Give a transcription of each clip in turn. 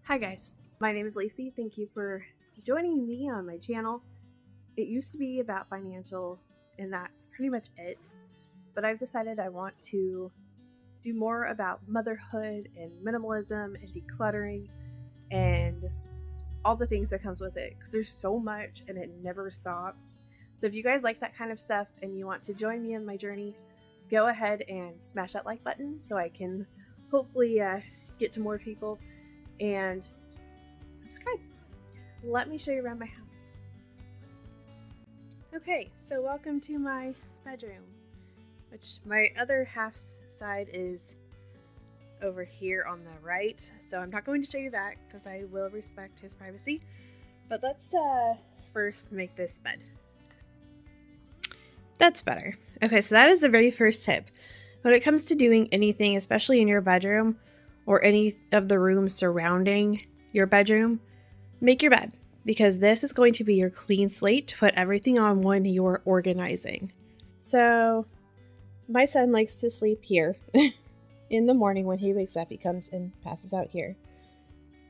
Hi guys, my name is Lacey. Thank you for joining me on my channel. It used to be about financial and that's pretty much it, but I've decided I want to do more about motherhood and minimalism and decluttering and all the things that comes with it because there's so much and it never stops. So if you guys like that kind of stuff and you want to join me in my journey, go ahead and smash that like button so I can hopefully get to more people and subscribe. Let me show you around my house. Okay, so welcome to my bedroom, which my other half's side is over here on the right. So I'm not going to show you that because I will respect his privacy. But let's first make this bed. That's better. Okay, so that is the very first tip. When it comes to doing anything, especially in your bedroom or any of the rooms surrounding your bedroom, make your bed, because this is going to be your clean slate to put everything on when you're organizing. So my son likes to sleep here. In the morning when he wakes up, he comes and passes out here.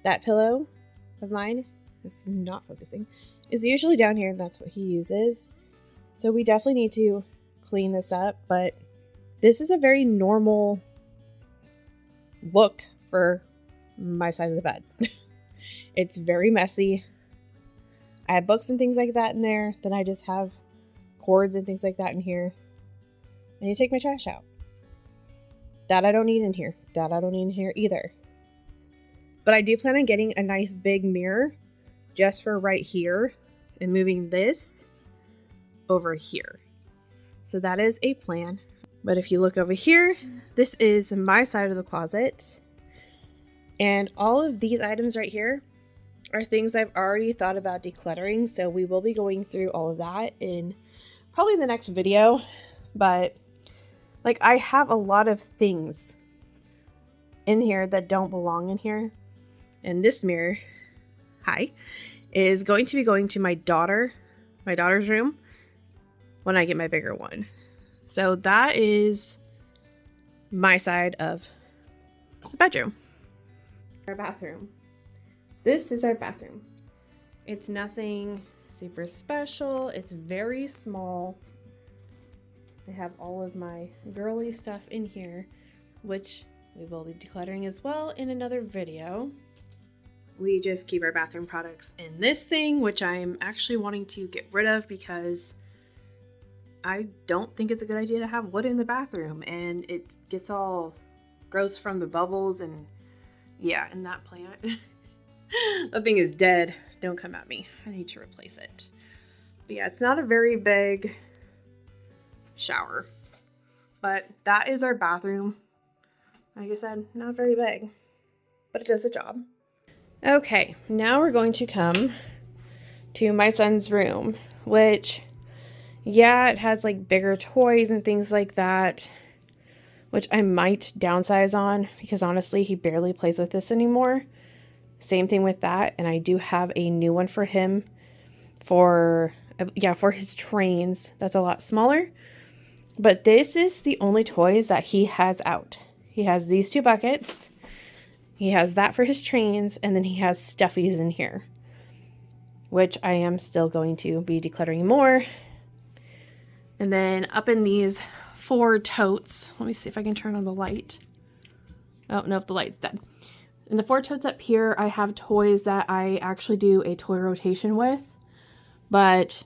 That pillow of mine, it's not focusing, is usually down here, and that's what he uses. So we definitely need to clean this up, but this is a very normal look for my side of the bed. It's very messy. I have books and things like that in there. Then I just have cords and things like that in here. I need to take my trash out. That I don't need in here. That I don't need in here either. But I do plan on getting a nice big mirror just for right here and moving this over here. So that is a plan. But if you look over here, this is my side of the closet. And all of these items right here are things I've already thought about decluttering. So we will be going through all of that in probably the next video. But like, I have a lot of things in here that don't belong in here. And this mirror, is going to be going to my daughter's room when I get my bigger one. So that is my side of the bedroom. Our bathroom. This is our bathroom. It's nothing super special. It's very small. I have all of my girly stuff in here, which we will be decluttering as well in another video. We just keep our bathroom products in this thing, which I'm actually wanting to get rid of because I don't think it's a good idea to have wood in the bathroom, and it gets all gross from the bubbles, and yeah, and that plant. That thing is dead. Don't come at me. I need to replace it. But yeah, it's not a very big shower, but that is our bathroom. Like I said, not very big, but it does the job. Okay, now we're going to come to my son's room, which, yeah, it has like bigger toys and things like that, which I might downsize on because honestly, he barely plays with this anymore. Same thing with that, and I do have a new one for him for his trains. That's a lot smaller. But this is the only toys that he has out. He has these two buckets. He has that for his trains, and then he has stuffies in here, which I am still going to be decluttering more. And then up in these 4 totes, let me see if I can turn on the light. Oh, nope, the light's dead. In the 4 totes up here, I have toys that I actually do a toy rotation with, but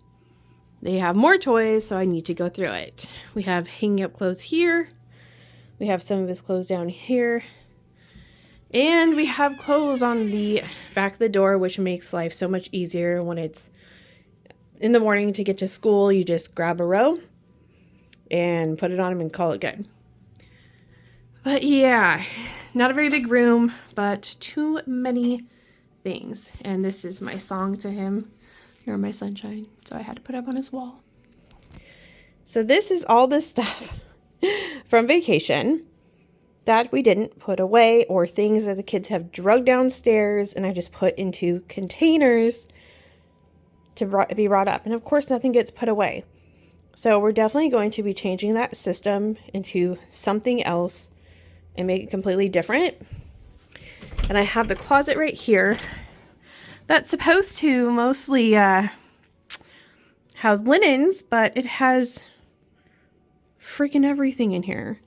they have more toys, so I need to go through it. We have hanging up clothes here. We have some of his clothes down here. And we have clothes on the back of the door, which makes life so much easier when it's in the morning to get to school. You just grab a row and put it on him and call it good. But yeah, not a very big room, but too many things. And this is my song to him. You're my sunshine. So I had to put it up on his wall. So this is all the stuff from vacation that we didn't put away, or things that the kids have drugged downstairs and I just put into containers to be brought up. And of course, nothing gets put away. So we're definitely going to be changing that system into something else and make it completely different. And I have the closet right here that's supposed to mostly house linens, but it has freaking everything in here.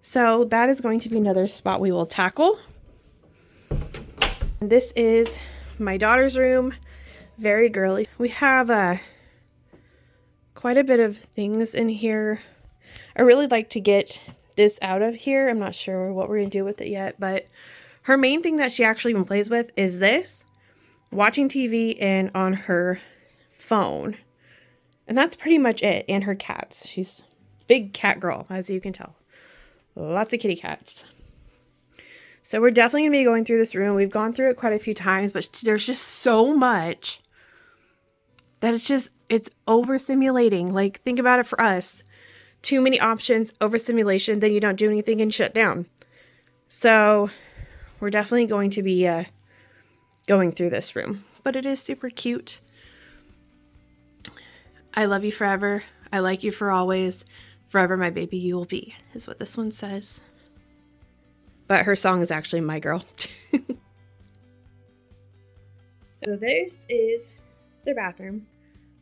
So that is going to be another spot we will tackle. And this is my daughter's room. Very girly. We have quite a bit of things in here. I really like to get this out of here. I'm not sure what we're gonna do with it yet, but her main thing that she actually even plays with is this, watching TV and on her phone. And that's pretty much it. And her cats. She's a big cat girl, as you can tell. Lots of kitty cats. So we're definitely going to be going through this room. We've gone through it quite a few times, but there's just so much that it's overstimulating. Like, think about it for us. Too many options, overstimulation, then you don't do anything and shut down. So we're definitely going to be going through this room. But it is super cute. I love you forever. I like you for always. Forever my baby you will be, is what this one says. But her song is actually My Girl. So this is their bathroom,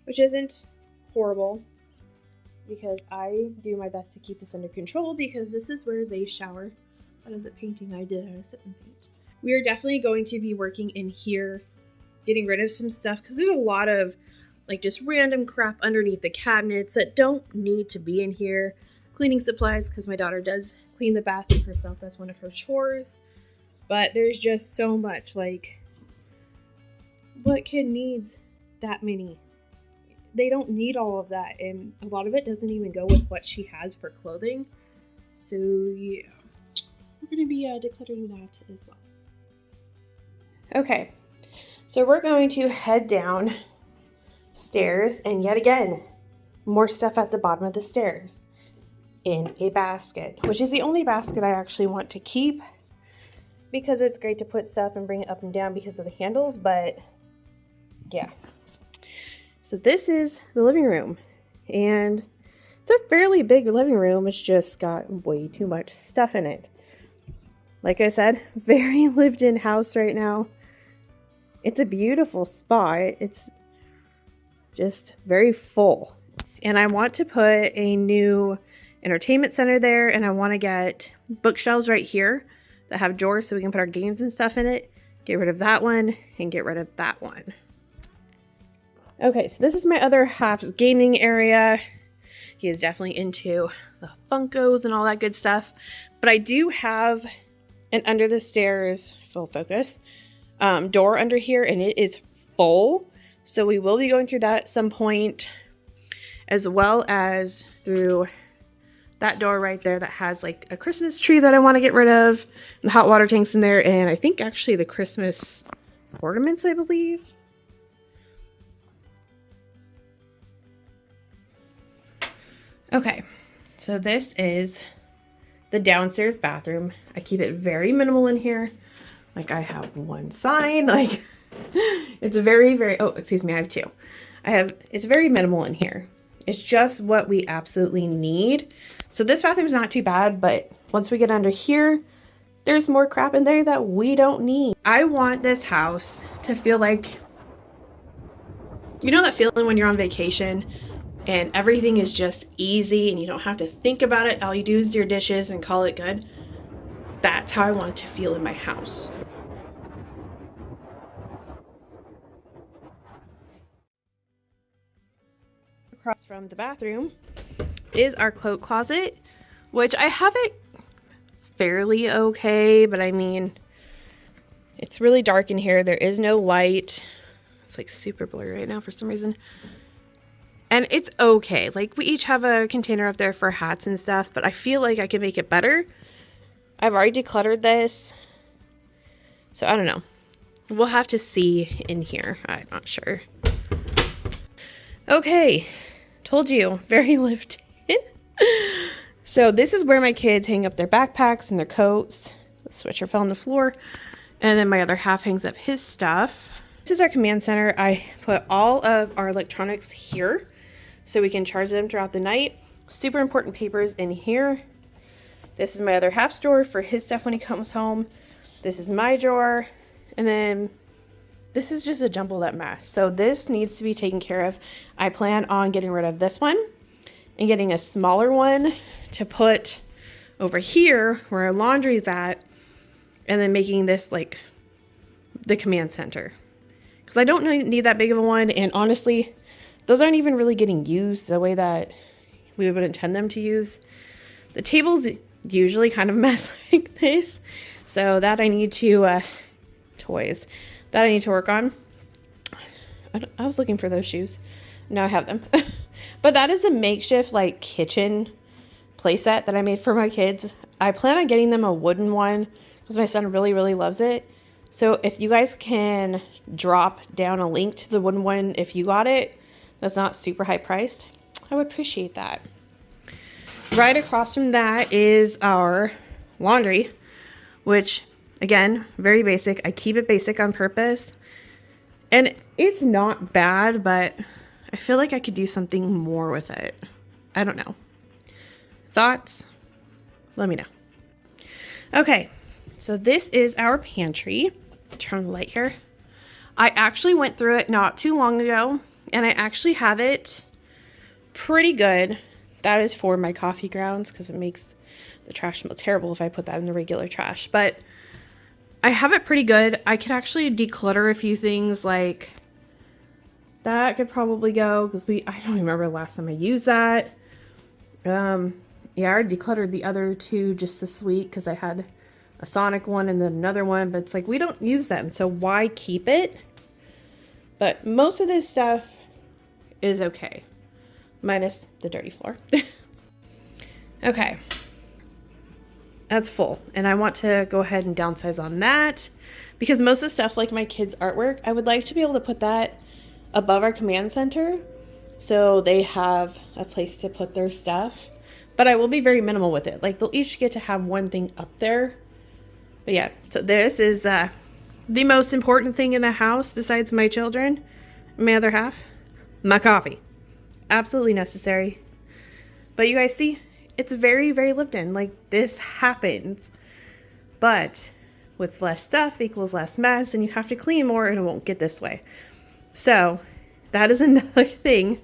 which isn't horrible because I do my best to keep this under control because this is where they shower. That is a painting I did out of sip and paint. We are definitely going to be working in here, getting rid of some stuff because there's a lot of like just random crap underneath the cabinets that don't need to be in here. Cleaning supplies, because my daughter does clean the bathroom herself. That's one of her chores. But there's just so much. Like, what kid needs that many? They don't need all of that. And a lot of it doesn't even go with what she has for clothing. So, yeah. We're going to be decluttering that as well. Okay. So we're going to head down stairs, and yet again, more stuff at the bottom of the stairs in a basket, which is the only basket I actually want to keep because it's great to put stuff and bring it up and down because of the handles, but yeah. So this is the living room, and it's a fairly big living room. It's just got way too much stuff in it. Like I said, very lived-in house right now. It's a beautiful spot. It's just very full. And I want to put a new entertainment center there, and I want to get bookshelves right here that have drawers so we can put our games and stuff in it. Get rid of that one and get rid of that one. Okay, so this is my other half's gaming area. He is definitely into the Funkos and all that good stuff. But I do have an under the stairs, full focus, door under here, and it is full. So we will be going through that at some point, as well as through that door right there that has like a Christmas tree that I want to get rid of, and the hot water tanks in there, and I think actually the Christmas ornaments, I believe. Okay, so this is the downstairs bathroom. I keep it very minimal in here. Like, I have one sign, like it's very, oh, excuse me, I have two. It's very minimal in here. It's just what we absolutely need. So this bathroom's not too bad, but once we get under here, there's more crap in there that we don't need. I want this house to feel like, you know that feeling when you're on vacation and everything is just easy and you don't have to think about it. All you do is your dishes and call it good. That's how I want it to feel in my house. Across from the bathroom is our cloak closet, which I have it fairly okay, but I mean, it's really dark in here. There is no light. It's like super blurry right now for some reason. And it's okay. Like, we each have a container up there for hats and stuff, but I feel like I can make it better. I've already decluttered this, so I don't know. We'll have to see in here. I'm not sure. Okay. Told you, very lived in. So this is where my kids hang up their backpacks and their coats. The switcher fell on the floor. And then my other half hangs up his stuff. This is our command center. I put all of our electronics here so we can charge them throughout the night. Super important papers in here. This is my other half's drawer for his stuff when he comes home. This is my drawer. And then this is just a jumbled up mess. So this needs to be taken care of. I plan on getting rid of this one and getting a smaller one to put over here where our laundry is at, and then making this like the command center. Because I don't need that big of a one, and honestly, those aren't even really getting used the way that we would intend them to use. The table's usually kind of a mess like this, so that I need to, toys, that I need to work on. I was looking for those shoes. Now I have them. But that is a makeshift like kitchen playset that I made for my kids. I plan on getting them a wooden one because my son really, really loves it. So if you guys can drop down a link to the wooden one if you got it, that's not super high priced, I would appreciate that. Right across from that is our laundry, which again, very basic. I keep it basic on purpose. And it's not bad, but I feel like I could do something more with it. I don't know. Thoughts? Let me know. Okay, so this is our pantry. Turn on the light here. I actually went through it not too long ago, and I actually have it pretty good. That is for my coffee grounds because it makes the trash smell terrible if I put that in the regular trash. But I have it pretty good. I could actually declutter a few things, like that could probably go because I don't remember the last time I used that. Yeah, I already decluttered the other two just this week because I had a Sonic one and then another one, but it's like we don't use them, so why keep it? But most of this stuff is okay, minus the dirty floor. Okay, that's full, and I want to go ahead and downsize on that because most of the stuff, like my kids' artwork, I would like to be able to put that above our command center so they have a place to put their stuff. But I will be very minimal with it. Like, they'll each get to have one thing up there. But yeah, so this is the most important thing in the house besides my children, my other half, my coffee. Absolutely necessary. But you guys see, it's very, very lived in. Like, this happens. But with less stuff equals less mess, and you have to clean more and it won't get this way. So that is another thing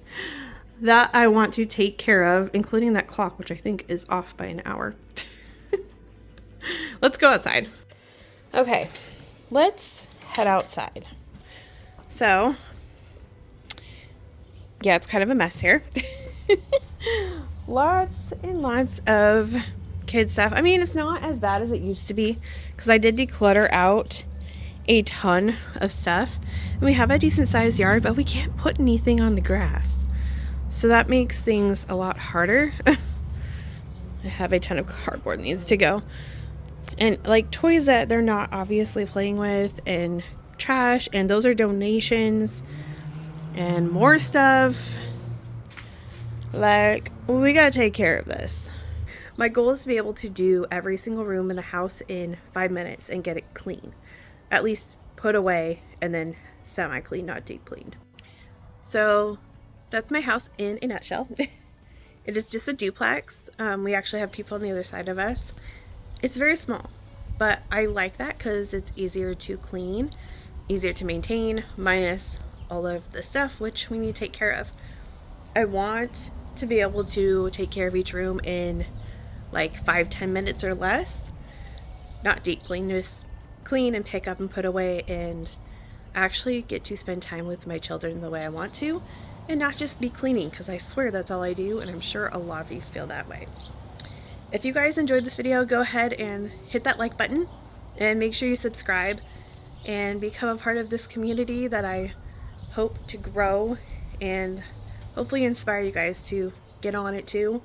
that I want to take care of, including that clock, which I think is off by an hour. Let's go outside. Okay, let's head outside. So, yeah, it's kind of a mess here. Lots and lots of kid stuff. I mean, it's not as bad as it used to be because I did declutter out a ton of stuff. And we have a decent sized yard, but we can't put anything on the grass. So that makes things a lot harder. I have a ton of cardboard that needs to go. And like toys that they're not obviously playing with, and trash, and those are donations, and more stuff. Like, we gotta take care of this. My goal is to be able to do every single room in the house in 5 minutes and get it clean. At least put away and then semi-clean, not deep cleaned. So that's my house in a nutshell. It is just a duplex. We actually have people on the other side of us. It's very small, but I like that because it's easier to clean, easier to maintain, minus all of the stuff which we need to take care of. I want to be able to take care of each room in like 5-10 minutes or less. Not deep clean, just clean and pick up and put away, and actually get to spend time with my children the way I want to, and not just be cleaning, because I swear that's all I do, and I'm sure a lot of you feel that way. If you guys enjoyed this video, go ahead and hit that like button and make sure you subscribe and become a part of this community that I hope to grow and hopefully inspire you guys to get on it too.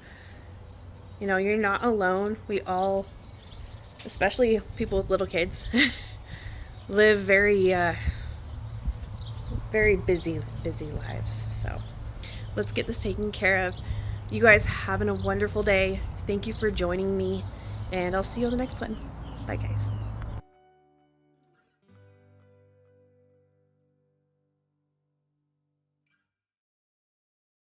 You know, you're not alone. We all, especially people with little kids, live very busy lives. So let's get this taken care of. You guys having a wonderful day. Thank you for joining me, and I'll see you on the next one. Bye guys.